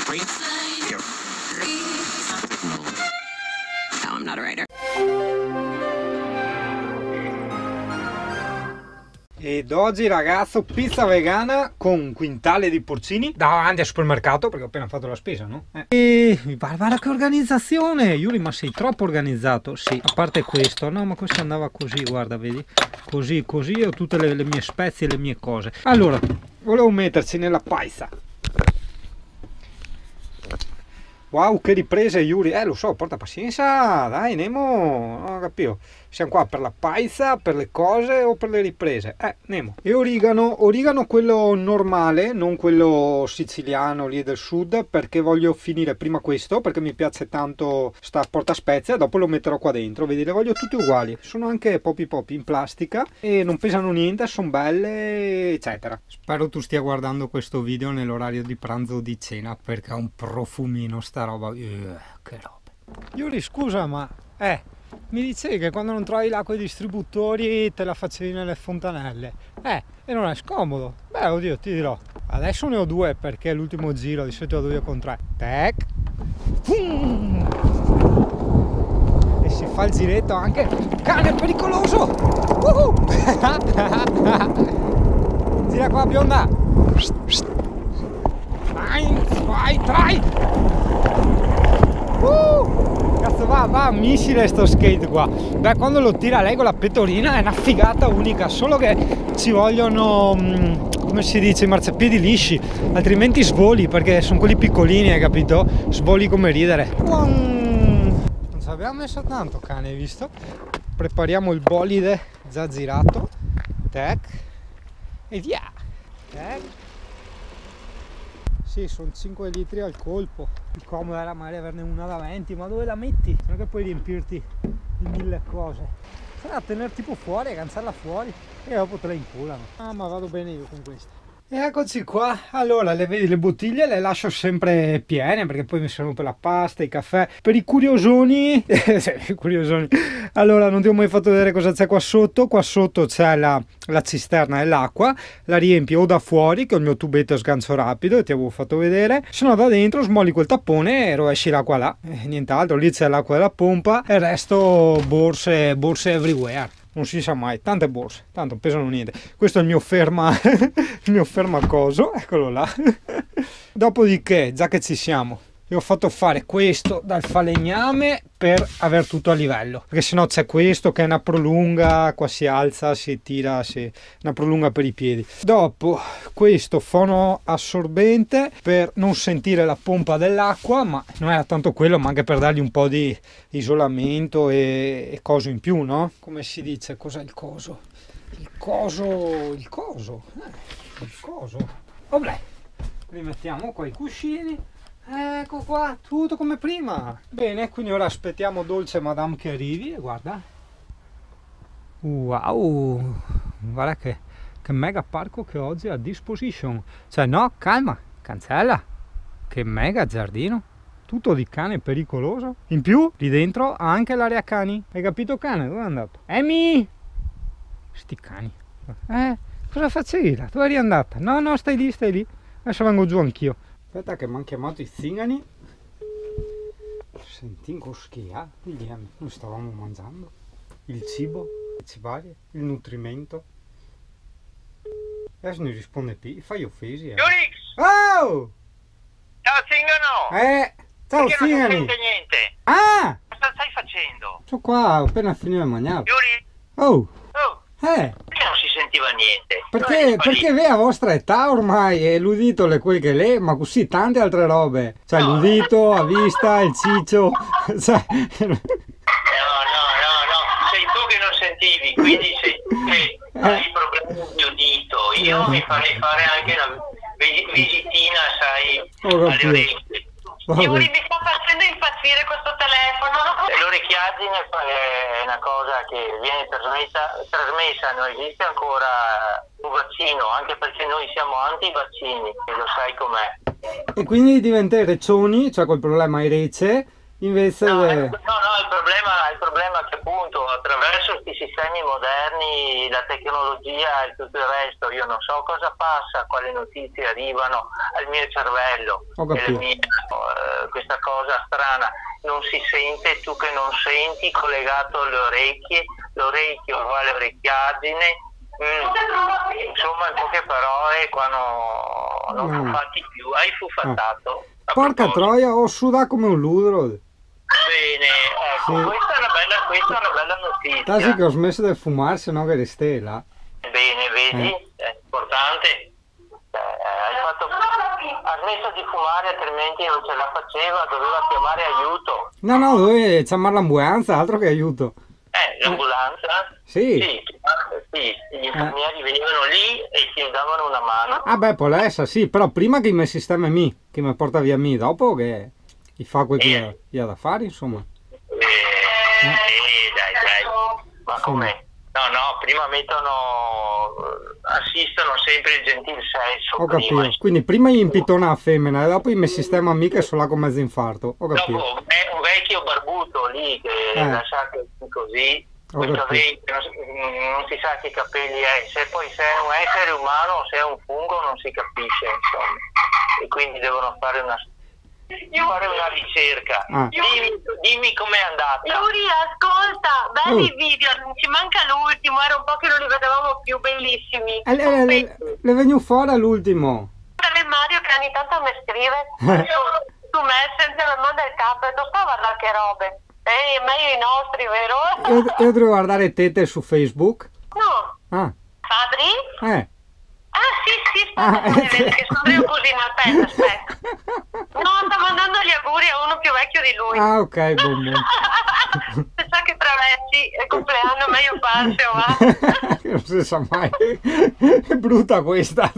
No, I'm not a writer. Ed oggi ragazzo pizza vegana con un quintale di porcini davanti al supermercato perché ho appena fatto la spesa, no? E guarda che organizzazione! Yuri, ma sei troppo organizzato. Sì, a parte questo, no, ma questo andava così, guarda, vedi? Così, così ho tutte le mie spezie e le mie cose. Allora, volevo metterci nella paisa. Wow, che riprese Yuri, lo so, porta pazienza, dai Nemo, non ho capito, siamo qua per la paisa, per le cose o per le riprese, Nemo. E origano quello normale, non quello siciliano lì del sud, perché voglio finire prima questo, perché mi piace tanto sta porta spezie, dopo lo metterò qua dentro, vedi, le voglio tutte uguali, sono anche popi in plastica e non pesano niente, sono belle, eccetera. Spero tu stia guardando questo video nell'orario di pranzo o di cena, perché ha un profumino sta roba, che roba. Yuri, scusa, ma mi dicevi che quando non trovi l'acqua ai distributori te la facevi nelle fontanelle, e non è scomodo? Beh, oddio, ti dirò, adesso ne ho due perché è l'ultimo giro, di solito ho due con tre, tac, e si fa il giretto anche, cane pericoloso, gira qua bionda, vai, trai. Cazzo, va missile sto skate qua. Beh, quando lo tira lei con la pettorina è una figata unica, solo che ci vogliono, come si dice, i marciapiedi lisci, altrimenti svoli, perché sono quelli piccolini, hai capito? Svoli come ridere. Non ci abbiamo messo tanto, cane, hai visto? Prepariamo il bolide già girato, tac, e via, tac. Sì, sono 5 litri al colpo. Più comodo era magari averne una da 20, ma dove la metti? Non è che puoi riempirti di 1000 cose. Sarà tenere tipo fuori, cancella fuori e dopo te la inculano. Ah, ma vado bene io con questa. E eccoci qua. Allora, vedi, le bottiglie le lascio sempre piene perché poi mi servono per la pasta, i caffè. Per i curiosoni, allora non ti ho mai fatto vedere cosa c'è qua sotto. Qua sotto c'è la cisterna dell'acqua, la riempi o da fuori, che ho il mio tubetto a sgancio rapido e ti avevo fatto vedere, se no da dentro smolli quel tappone e rovesci l'acqua là, nient'altro. Lì c'è l'acqua della pompa e il resto borse everywhere. Non si sa mai, tante borse, tanto pesano niente. Questo è il mio il mio fermacoso, eccolo là. Dopodiché, già che ci siamo, io ho fatto fare questo dal falegname per avere tutto a livello, perché sennò c'è questo che è una prolunga, qua si alza, si tira, una prolunga per i piedi. Dopo questo fono assorbente per non sentire la pompa dell'acqua, ma non era tanto quello, ma anche per dargli un po' di isolamento e coso in più, no? Come si dice, cos'è il coso? Il coso. Vabbè, rimettiamo qua i cuscini. Ecco qua, tutto come prima. Bene, quindi ora aspettiamo dolce madame che arrivi e guarda. Wow, guarda che mega parco che oggi è a disposition. Cioè no, calma, cancella. Che mega giardino. Tutto di cane pericoloso. In più, lì dentro ha anche l'area cani. Hai capito, cane? Dove è andato? Amy! Sti cani. Cosa facevi là? Dove eri andata? No, stai lì. Adesso vengo giù anch'io. Aspetta che mi hanno chiamato i zingani. Senti coschia. Vediamo, noi stavamo mangiando. Il cibo, il cibarie, il nutrimento. Adesso non risponde più, fai offesi. Yurix! Oh! Ciao zingano! Ciao perché zingani! non sente niente? Ah! Cosa stai facendo? Sono qua, ho appena finito di mangiare. Yuri? Oh! Perché non si sentiva niente? Perché lei a vostra età ormai è l'udito le quel che lei, ma così tante altre robe. Cioè no. L'udito, a vista, il ciccio. Cioè... No, sei tu che non sentivi, quindi sei tu che hai i problemi di udito. Io mi farei fare anche una visitina, sai, alle orecchie. Yuri, mi sta facendo impazzire questo telefono. L'orecchiaggine è una cosa che viene trasmessa, non esiste ancora un vaccino, anche perché noi siamo anti-vaccini, e lo sai com'è. E quindi diventa reccioni, cioè col problema Irece, invece... No, il problema è che appunto attraverso adesso questi sistemi moderni, la tecnologia e tutto il resto, io non so cosa passa, quali notizie arrivano al mio cervello, questa cosa strana, non si sente, tu che non senti, collegato alle orecchie, l'orecchio uguale orecchiaggine. Insomma, in poche parole, qua non fufati più, hai fufattato. Porca troia, ho sudato come un ludro. Bene, ecco, sì. Questa è una bella notizia. Quasi che ho smesso di fumare, se no che resti là. Bene, vedi, è importante. Ha smesso di fumare, altrimenti non ce la faceva, doveva chiamare aiuto. No, doveva chiamare l'ambulanza, altro che aiuto. L'ambulanza? Sì. Sì, gli infermieri venivano lì e ti davano una mano. Ah beh, può essere, sì, però prima che mi sistema me, che mi porta via me, dopo che gli fa quel che gli ha da fare, insomma. Dai, ma com'è? No, prima assistono sempre il gentil sesso. Ho capito, quindi prima gli impitona la femmina e dopo gli sistema me che sono là con mezzo infarto, ho capito. Dopo è un vecchio barbuto lì che lasciate così, questo vecchio, non si sa che capelli è, se è un essere umano o se è un fungo non si capisce, insomma, e quindi devono fare una ricerca. Dimmi com'è andata. Yuri, ascolta, belli video, ci manca l'ultimo, era un po' che non li vedevamo più, bellissimi. Le venivo fuori all'ultimo. Mario che ogni tanto mi scrive su Messenger, mi manda il capo e tu sta a guardare che robe. Meglio i nostri, vero? Io devo guardare tete su Facebook. No. Fabri? Sì, aspetta, che sono io così, ma aspetta. No, sta mandando gli auguri a uno più vecchio di lui. Ah, ok, buon. Se sa che travesti è compleanno, meglio farsi, va? Non si sa mai. È brutta questa.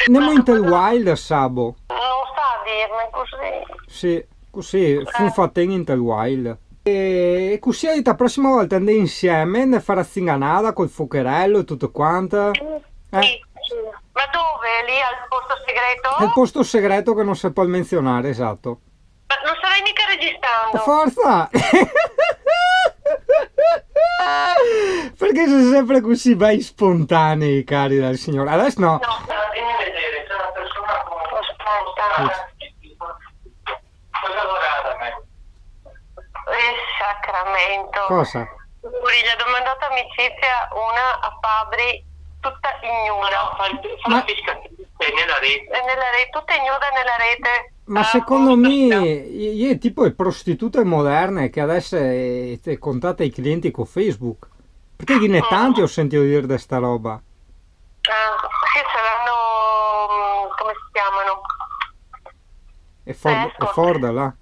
Andiamo in Tel Wild, Sabo. Non sta a dirmi così. Sì, così, fu fatto in Tel Wild. E così la prossima volta andiamo insieme, ne farà zinganata col fuocherello e tutto quanto. Sì. Ma dove? Lì al posto segreto? È il posto segreto che non si può menzionare, esatto. Ma non starai mica registrando? Forza! Perché sono sempre così bei spontanei, cari del signore. Adesso no. Vieni a vedere, c'è una persona con aspetta. Cosa vorrà da me? Sacramento. Cosa? Uri, gli ho domandato amicizia una a Fabri tutta ignuda. Fa la fiscalista nella rete. Tutta ignuda nella rete. Ma secondo me è tipo le prostitute moderne che adesso contate i clienti con Facebook. Perché gliene tanti ho sentito dire di sta roba. Sì, saranno come si chiamano? È Ford là?